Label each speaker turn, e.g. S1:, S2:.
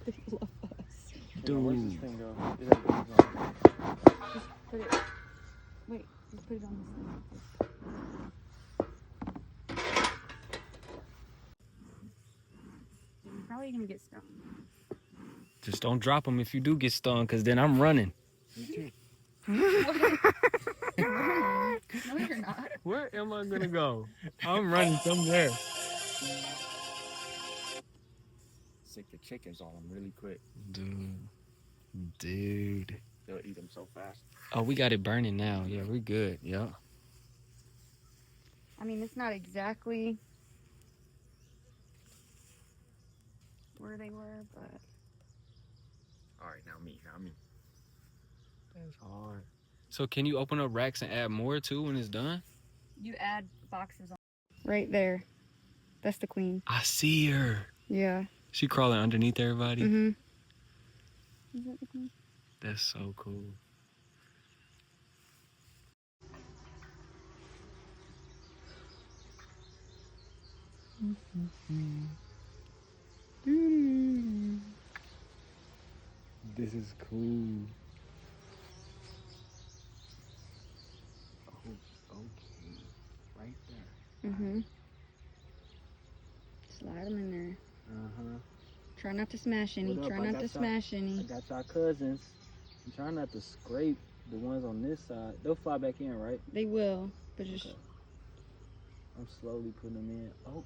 S1: They love us.
S2: Dude.
S3: Where's this thing go?
S1: Just put it. Wait, just put it on this thing. You're probably gonna get stung.
S2: Just don't drop them if you do get stung, because then I'm running.
S3: Me too.
S1: No, you're not.
S2: Where am I going to go? I'm running somewhere.
S3: Sick the chickens on them really quick.
S2: Dude.
S3: They'll eat them so fast.
S2: Oh, we got it burning now. Yeah, we're good. Yeah.
S1: I mean, it's not exactly where they were, but
S3: All right, now me.
S2: That's hard. So can you open up racks and add more too when it's done?
S1: you add boxes on. Right there. That's the queen.
S2: I see her.
S1: Yeah.
S2: She crawling underneath everybody.
S1: Mm-hmm. Is that the queen?
S2: That's so cool. This is cool.
S3: Oh, okay. Right there.
S1: Mm-hmm. Slide them in there.
S3: Uh-huh.
S1: Try not to smash any.
S3: What up?
S1: Try
S3: I
S1: not
S3: got
S1: to
S3: y'all.
S1: smash
S3: I
S1: any.
S3: got y'all cousins. I'm trying not to scrape the ones on this side. They'll fly back in, right?
S1: They will, but just
S3: Okay. I'm slowly putting them in. Oh,